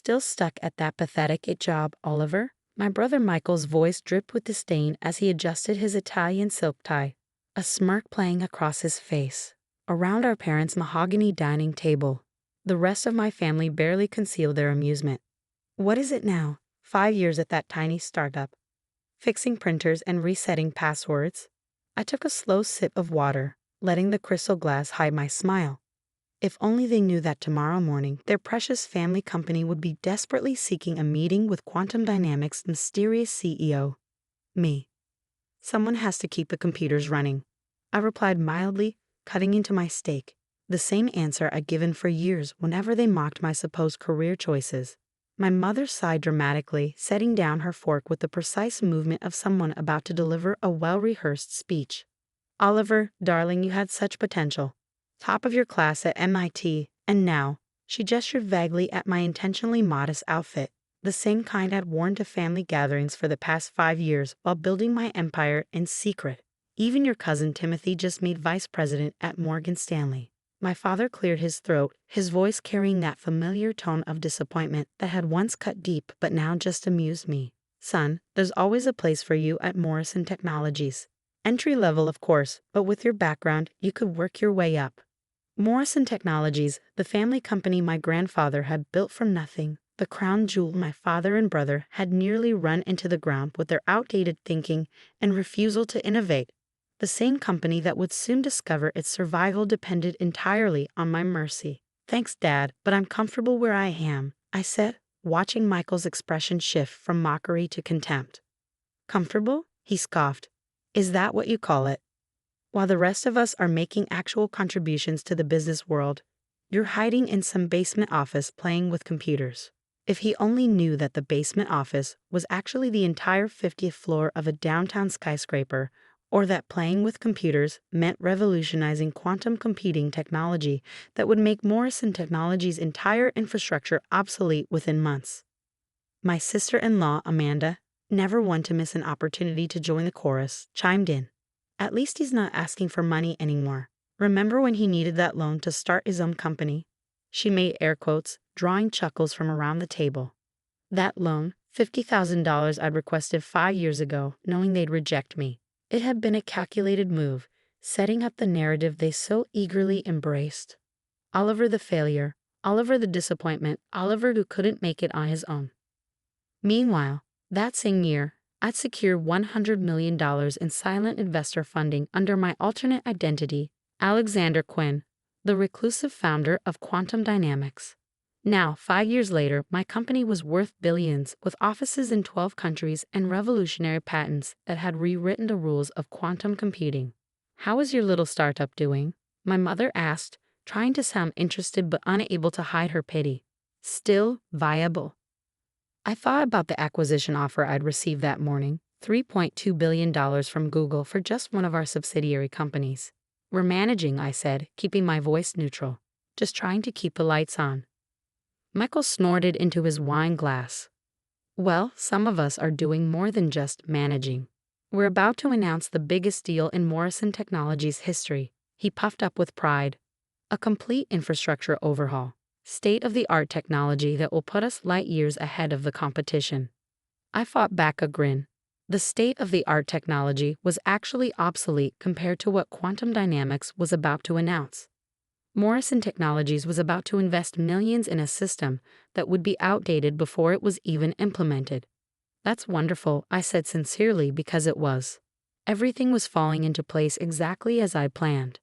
still stuck at that pathetic job, Oliver?" My brother Michael's voice dripped with disdain as he adjusted his Italian silk tie, a smirk playing across his face. Around our parents' mahogany dining table, the rest of my family barely concealed their amusement. "What is it now? 5 years at that tiny startup, fixing printers and resetting passwords?" I took a slow sip of water, letting the crystal glass hide my smile. If only they knew that tomorrow morning their precious family company would be desperately seeking a meeting with Quantum Dynamics' mysterious CEO. Me. "Someone has to keep the computers running," I replied mildly, cutting into my steak, the same answer I'd given for years whenever they mocked my supposed career choices. My mother sighed dramatically, setting down her fork with the precise movement of someone about to deliver a well-rehearsed speech. "Oliver, darling, you had such potential. Top of your class at MIT, and now," she gestured vaguely at my intentionally modest outfit, the same kind I'd worn to family gatherings for the past 5 years while building my empire in secret. "Even your cousin Timothy just made vice president at Morgan Stanley." My father cleared his throat, his voice carrying that familiar tone of disappointment that had once cut deep but now just amused me. "Son, there's always a place for you at Morrison Technologies. Entry level, of course, but with your background, you could work your way up." Morrison Technologies, the family company my grandfather had built from nothing, the crown jewel my father and brother had nearly run into the ground with their outdated thinking and refusal to innovate. The same company that would soon discover its survival depended entirely on my mercy. "Thanks, Dad, but I'm comfortable where I am," I said, watching Michael's expression shift from mockery to contempt. "Comfortable?" he scoffed. "Is that what you call it? While the rest of us are making actual contributions to the business world, you're hiding in some basement office playing with computers." If he only knew that the basement office was actually the entire 50th floor of a downtown skyscraper, or that playing with computers meant revolutionizing quantum computing technology that would make Morrison Technologies' entire infrastructure obsolete within months. My sister-in-law, Amanda, never one to miss an opportunity to join the chorus, chimed in. "At least he's not asking for money anymore. Remember when he needed that loan to start his own company?" She made air quotes, drawing chuckles from around the table. "That loan, $50,000 I'd requested 5 years ago, knowing they'd reject me. It had been a calculated move, setting up the narrative they so eagerly embraced. Oliver the failure, Oliver the disappointment, Oliver who couldn't make it on his own." Meanwhile, that same year, I'd secured $100 million in silent investor funding under my alternate identity, Alexander Quinn, the reclusive founder of Quantum Dynamics. Now, 5 years later, my company was worth billions, with offices in 12 countries and revolutionary patents that had rewritten the rules of quantum computing. "How is your little startup doing?" my mother asked, trying to sound interested but unable to hide her pity. "Still viable." I thought about the acquisition offer I'd received that morning, $3.2 billion from Google for just one of our subsidiary companies. "We're managing," I said, keeping my voice neutral. "Just trying to keep the lights on." Michael snorted into his wine glass. "Well, some of us are doing more than just managing. We're about to announce the biggest deal in Morrison Technologies' history." He puffed up with pride. "A complete infrastructure overhaul. State-of-the-art technology that will put us light years ahead of the competition." I fought back a grin. The state-of-the-art technology was actually obsolete compared to what Quantum Dynamics was about to announce. Morrison Technologies was about to invest millions in a system that would be outdated before it was even implemented. "That's wonderful," I said sincerely, because it was. Everything was falling into place exactly as I planned.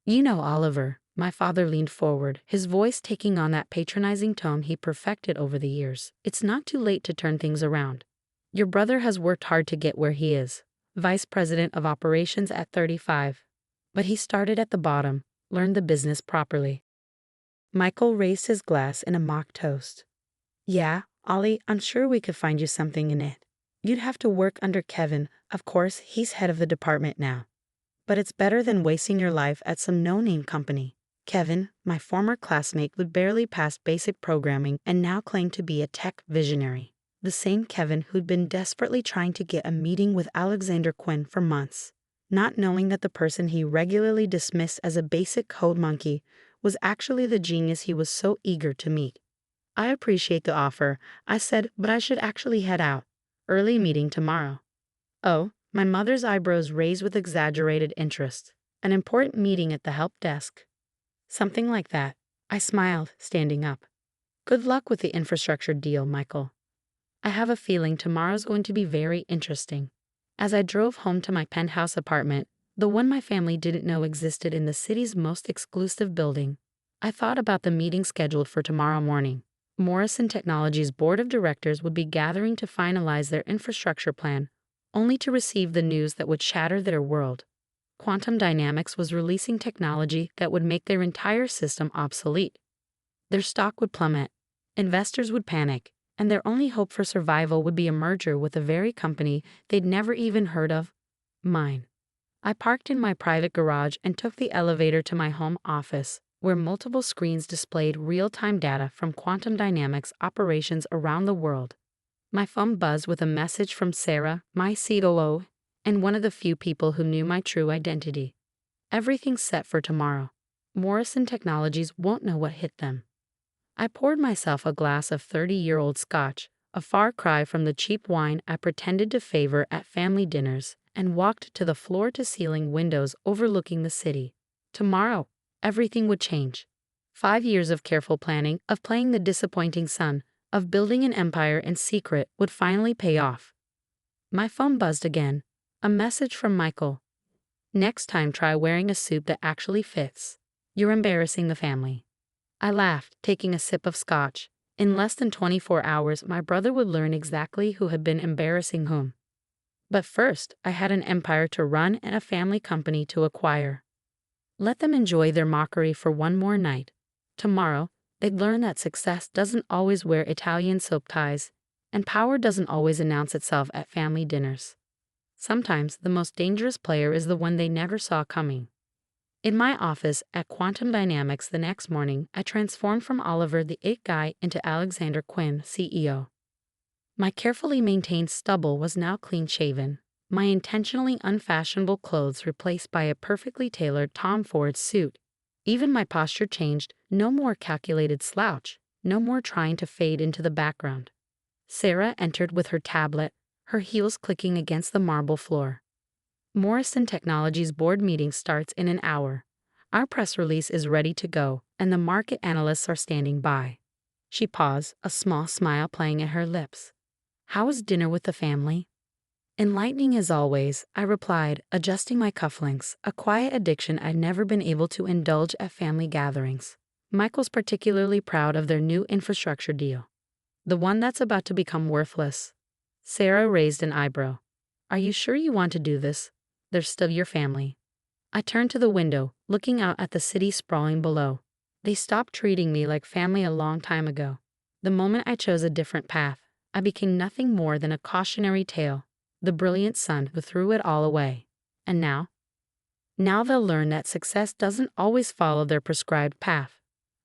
"You know, Oliver," my father leaned forward, his voice taking on that patronizing tone he perfected over the years, "it's not too late to turn things around. Your brother has worked hard to get where he is, vice president of operations at 35. But he started at the bottom, learned the business properly." Michael raised his glass in a mock toast. "Yeah, Ollie, I'm sure we could find you something in it. You'd have to work under Kevin, of course, he's head of the department now. But it's better than wasting your life at some no-name company." Kevin, my former classmate, would barely pass basic programming and now claimed to be a tech visionary. The same Kevin who'd been desperately trying to get a meeting with Alexander Quinn for months, not knowing that the person he regularly dismissed as a basic code monkey was actually the genius he was so eager to meet. I appreciate the offer, I said, but I should actually head out. Early meeting tomorrow. Oh, my mother's eyebrows raised with exaggerated interest. An important meeting at the help desk. Something like that. I smiled, standing up. Good luck with the infrastructure deal, Michael. I have a feeling tomorrow's going to be very interesting. As I drove home to my penthouse apartment, the one my family didn't know existed in the city's most exclusive building, I thought about the meeting scheduled for tomorrow morning. Morrison Technologies' board of directors would be gathering to finalize their infrastructure plan, only to receive the news that would shatter their world. Quantum Dynamics was releasing technology that would make their entire system obsolete. Their stock would plummet, investors would panic, and their only hope for survival would be a merger with the very company they'd never even heard of. Mine. I parked in my private garage and took the elevator to my home office, where multiple screens displayed real-time data from Quantum Dynamics operations around the world. My phone buzzed with a message from Sarah, my COO, and one of the few people who knew my true identity. Everything's set for tomorrow. Morrison Technologies won't know what hit them. I poured myself a glass of 30-year-old scotch, a far cry from the cheap wine I pretended to favor at family dinners, and walked to the floor-to-ceiling windows overlooking the city. Tomorrow, everything would change. 5 years of careful planning, of playing the disappointing son, of building an empire in secret would finally pay off. My phone buzzed again. A message from Michael. Next time try wearing a suit that actually fits. You're embarrassing the family. I laughed, taking a sip of scotch. In less than 24 hours, my brother would learn exactly who had been embarrassing whom. But first, I had an empire to run and a family company to acquire. Let them enjoy their mockery for one more night. Tomorrow, they'd learn that success doesn't always wear Italian silk ties, and power doesn't always announce itself at family dinners. Sometimes the most dangerous player is the one they never saw coming. In my office at Quantum Dynamics the next morning, I transformed from Oliver the It Guy into Alexander Quinn, CEO. My carefully maintained stubble was now clean-shaven, my intentionally unfashionable clothes replaced by a perfectly tailored Tom Ford suit. Even my posture changed, no more calculated slouch, no more trying to fade into the background. Sarah entered with her tablet, her heels clicking against the marble floor. Morrison Technologies board meeting starts in an hour. Our press release is ready to go, and the market analysts are standing by. She paused, a small smile playing at her lips. How was dinner with the family? Enlightening as always, I replied, adjusting my cufflinks, a quiet addiction I'd never been able to indulge at family gatherings. Michael's particularly proud of their new infrastructure deal. The one that's about to become worthless. Sarah raised an eyebrow. Are you sure you want to do this? They're still your family. I turned to the window, looking out at the city sprawling below. They stopped treating me like family a long time ago. The moment I chose a different path, I became nothing more than a cautionary tale, the brilliant son who threw it all away. And now? Now they'll learn that success doesn't always follow their prescribed path.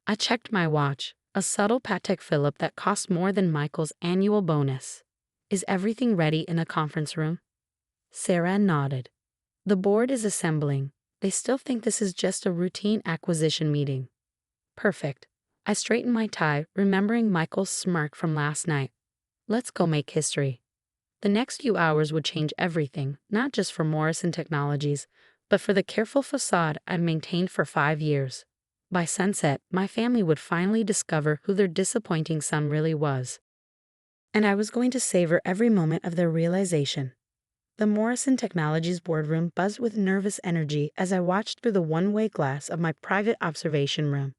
I checked my watch, a subtle Patek Philippe that cost more than Michael's annual bonus. Is everything ready in the conference room? Sarah nodded. The board is assembling. They still think this is just a routine acquisition meeting. Perfect. I straightened my tie, remembering Michael's smirk from last night. Let's go make history. The next few hours would change everything, not just for Morrison Technologies, but for the careful facade I'd maintained for 5 years. By sunset, my family would finally discover who their disappointing son really was. And I was going to savor every moment of their realization. The Morrison Technologies boardroom buzzed with nervous energy as I watched through the one-way glass of my private observation room.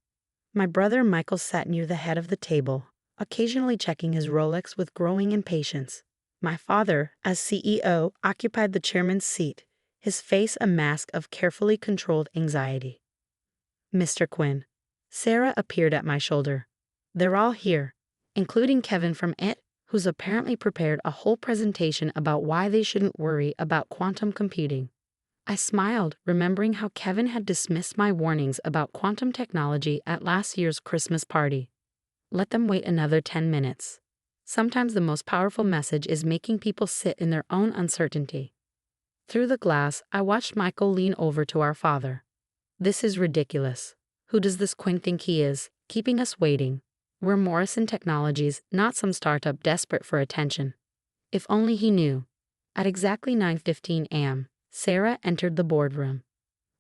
My brother Michael sat near the head of the table, occasionally checking his Rolex with growing impatience. My father, as CEO, occupied the chairman's seat, his face a mask of carefully controlled anxiety. Mr. Quinn. Sarah appeared at my shoulder. They're all here, including Kevin from IT, who's apparently prepared a whole presentation about why they shouldn't worry about quantum computing. I smiled, remembering how Kevin had dismissed my warnings about quantum technology at last year's Christmas party. Let them wait another 10 minutes. Sometimes the most powerful message is making people sit in their own uncertainty. Through the glass, I watched Michael lean over to our father. This is ridiculous. Who does this Quinn think he is, keeping us waiting? We're Morrison Technologies, not some startup desperate for attention. If only he knew. At exactly 9:15 a.m., Sarah entered the boardroom.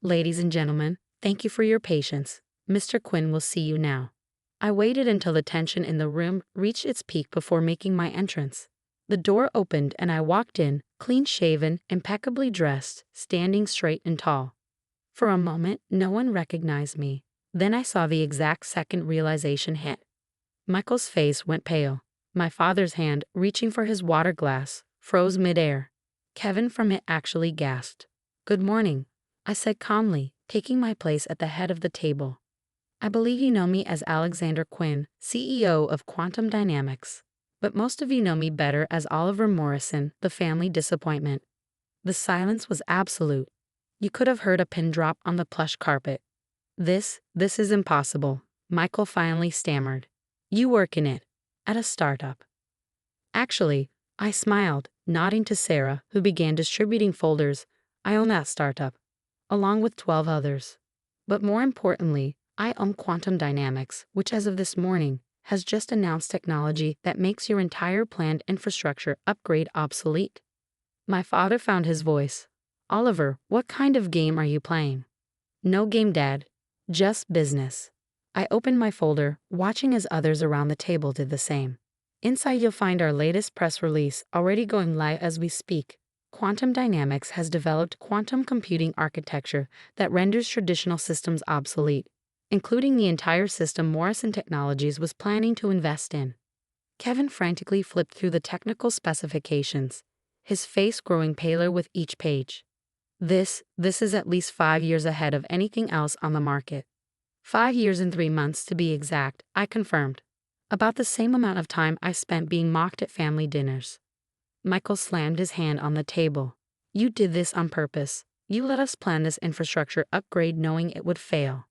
Ladies and gentlemen, thank you for your patience. Mr. Quinn will see you now. I waited until the tension in the room reached its peak before making my entrance. The door opened and I walked in, clean-shaven, impeccably dressed, standing straight and tall. For a moment, no one recognized me. Then I saw the exact second realization hit. Michael's face went pale. My father's hand, reaching for his water glass, froze midair. Kevin from it actually gasped. "Good morning," I said calmly, taking my place at the head of the table. "I believe you know me as Alexander Quinn, CEO of Quantum Dynamics. But most of you know me better as Oliver Morrison, the family disappointment." The silence was absolute. You could have heard a pin drop on the plush carpet. This is impossible," Michael finally stammered. "You work in it. At a startup." "Actually," I smiled, nodding to Sarah, who began distributing folders. "I own that startup, along with 12 others. But more importantly, I own Quantum Dynamics, which as of this morning, has just announced technology that makes your entire planned infrastructure upgrade obsolete." My father found his voice. "Oliver, what kind of game are you playing?" "No game, Dad. Just business." I opened my folder, watching as others around the table did the same. Inside you'll find our latest press release, already going live as we speak. Quantum Dynamics has developed quantum computing architecture that renders traditional systems obsolete, including the entire system Morrison Technologies was planning to invest in. Kevin frantically flipped through the technical specifications, his face growing paler with each page. This is at least 5 years ahead of anything else on the market. 5 years and 3 months to be exact, I confirmed. About the same amount of time I spent being mocked at family dinners. Michael slammed his hand on the table. "You did this on purpose. You let us plan this infrastructure upgrade knowing it would fail."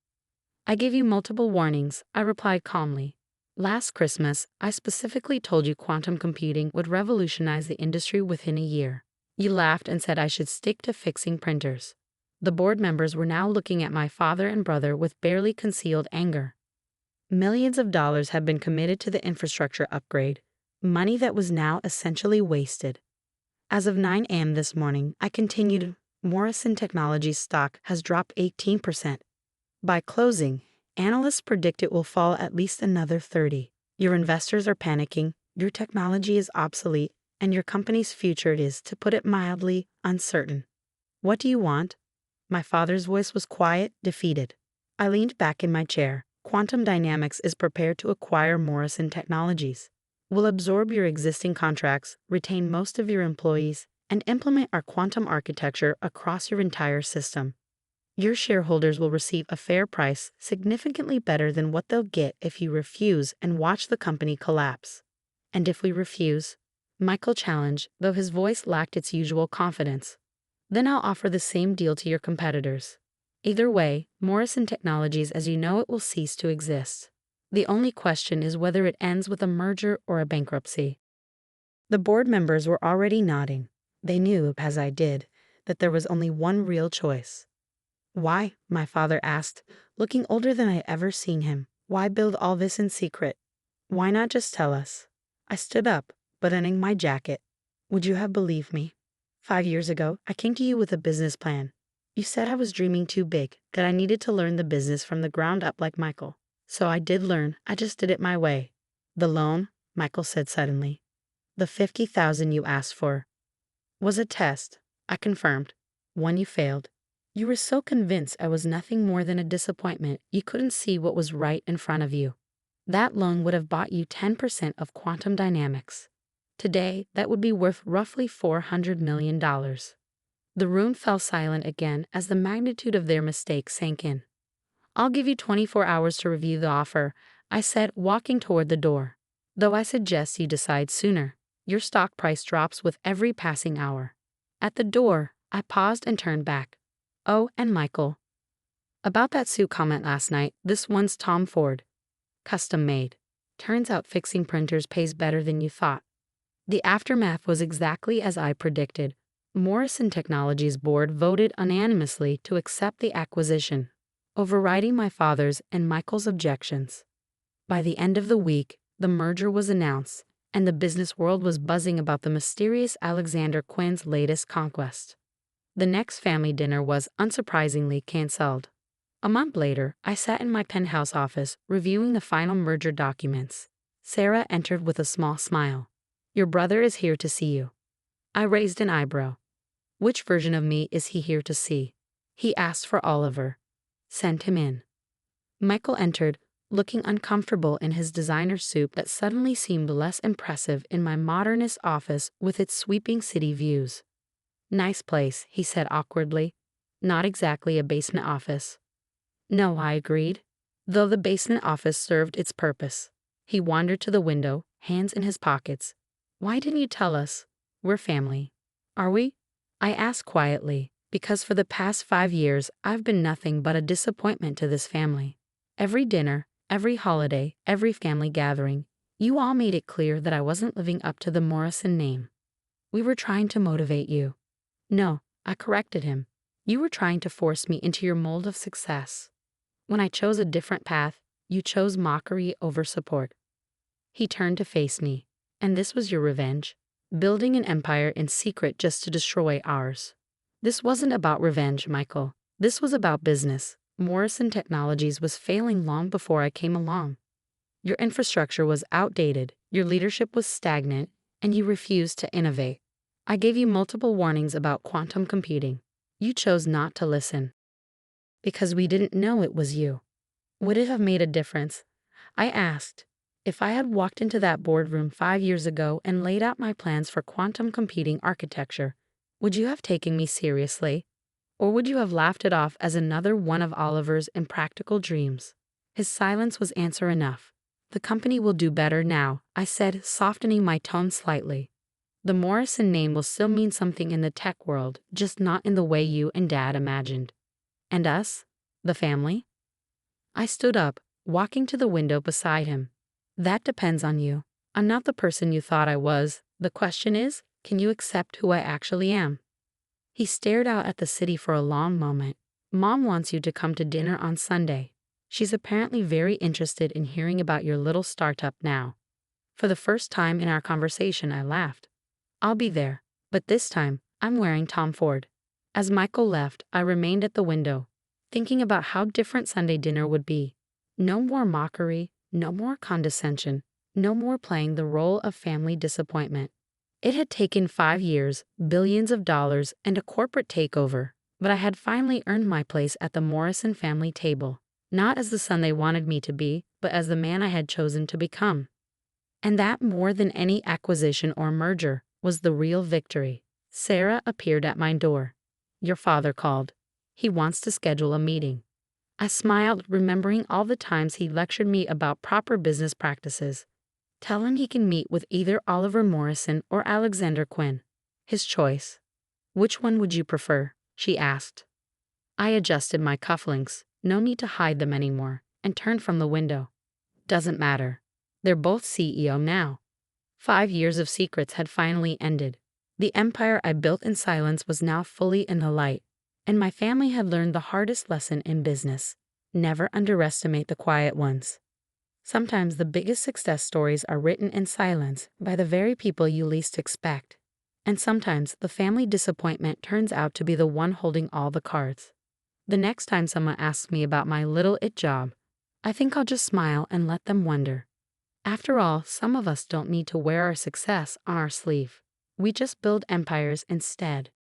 "I gave you multiple warnings," I replied calmly. "Last Christmas, I specifically told you quantum computing would revolutionize the industry within a year. You laughed and said I should stick to fixing printers." The board members were now looking at my father and brother with barely concealed anger. Millions of dollars had been committed to the infrastructure upgrade, money that was now essentially wasted. As of 9 a.m. this morning, I continued, Morrison Technologies stock has dropped 18%. By closing, analysts predict it will fall at least another 30%. Your investors are panicking, your technology is obsolete, and your company's future is, to put it mildly, uncertain. What do you want? My father's voice was quiet, defeated. I leaned back in my chair. Quantum Dynamics is prepared to acquire Morrison Technologies. We'll absorb your existing contracts, retain most of your employees, and implement our quantum architecture across your entire system. Your shareholders will receive a fair price, significantly better than what they'll get if you refuse and watch the company collapse. And if we refuse? Michael challenged, though his voice lacked its usual confidence. Then I'll offer the same deal to your competitors. Either way, Morrison Technologies as you know it will cease to exist. The only question is whether it ends with a merger or a bankruptcy. The board members were already nodding. They knew, as I did, that there was only one real choice. "Why?" my father asked, looking older than I had ever seen him. "Why build all this in secret? Why not just tell us?" I stood up, buttoning my jacket. "Would you have believed me? 5 years ago, I came to you with a business plan. You said I was dreaming too big, that I needed to learn the business from the ground up like Michael. So I did learn, I just did it my way." "The loan," Michael said suddenly. "The 50,000 you asked for." "Was a test," I confirmed. "One you failed. You were so convinced I was nothing more than a disappointment you couldn't see what was right in front of you. That loan would have bought you 10% of Quantum Dynamics. Today, that would be worth roughly $400 million. The room fell silent again as the magnitude of their mistake sank in. "I'll give you 24 hours to review the offer," I said, walking toward the door. "Though I suggest you decide sooner. Your stock price drops with every passing hour." At the door, I paused and turned back. "Oh, and Michael. About that suit comment last night, this one's Tom Ford. Custom made. Turns out fixing printers pays better than you thought." The aftermath was exactly as I predicted. Morrison Technologies board voted unanimously to accept the acquisition, overriding my father's and Michael's objections. By the end of the week, the merger was announced, and the business world was buzzing about the mysterious Alexander Quinn's latest conquest. The next family dinner was, unsurprisingly, canceled. A month later, I sat in my penthouse office, reviewing the final merger documents. Sarah entered with a small smile. "Your brother is here to see you." I raised an eyebrow. "Which version of me is he here to see?" "He asked for Oliver." "Send him in." Michael entered, looking uncomfortable in his designer suit that suddenly seemed less impressive in my modernist office with its sweeping city views. "Nice place," he said awkwardly. "Not exactly a basement office." "No," I agreed, though the basement office served its purpose. He wandered to the window, hands in his pockets. "Why didn't you tell us? We're family." "Are we?" I asked quietly, because for the past 5 years I've been nothing but a disappointment to this family. Every dinner, every holiday, every family gathering, you all made it clear that I wasn't living up to the Morrison name. "We were trying to motivate you." "No," I corrected him. "You were trying to force me into your mold of success. When I chose a different path, you chose mockery over support." He turned to face me. "And this was your revenge? Building an empire in secret just to destroy ours." "This wasn't about revenge, Michael. This was about business. Morrison Technologies was failing long before I came along. Your infrastructure was outdated, your leadership was stagnant, and you refused to innovate. I gave you multiple warnings about quantum computing. You chose not to listen. Because we didn't know it was you." "Would it have made a difference?" I asked. "If I had walked into that boardroom 5 years ago and laid out my plans for quantum computing architecture, would you have taken me seriously? Or would you have laughed it off as another one of Oliver's impractical dreams?" His silence was answer enough. "The company will do better now," I said, softening my tone slightly. "The Morrison name will still mean something in the tech world, just not in the way you and Dad imagined." "And us? The family?" I stood up, walking to the window beside him. "That depends on you. I'm not the person you thought I was. The question is, can you accept who I actually am?" He stared out at the city for a long moment. "Mom wants you to come to dinner on Sunday. She's apparently very interested in hearing about your little startup now." For the first time in our conversation, I laughed. "I'll be there, but this time, I'm wearing Tom Ford." As Michael left, I remained at the window, thinking about how different Sunday dinner would be. No more mockery, no more condescension, no more playing the role of family disappointment. It had taken 5 years, billions of dollars, and a corporate takeover, but I had finally earned my place at the Morrison family table, not as the son they wanted me to be, but as the man I had chosen to become. And that, more than any acquisition or merger, was the real victory. Sarah appeared at my door. "Your father called. He wants to schedule a meeting." I smiled, remembering all the times he lectured me about proper business practices. "Tell him he can meet with either Oliver Morrison or Alexander Quinn. His choice." "Which one would you prefer?" she asked. I adjusted my cufflinks, no need to hide them anymore, and turned from the window. "Doesn't matter. They're both CEO now." 5 years of secrets had finally ended. The empire I built in silence was now fully in the light, and my family had learned the hardest lesson in business: never underestimate the quiet ones. Sometimes the biggest success stories are written in silence by the very people you least expect. And sometimes the family disappointment turns out to be the one holding all the cards. The next time someone asks me about my little it job, I think I'll just smile and let them wonder. After all, some of us don't need to wear our success on our sleeve. We just build empires instead.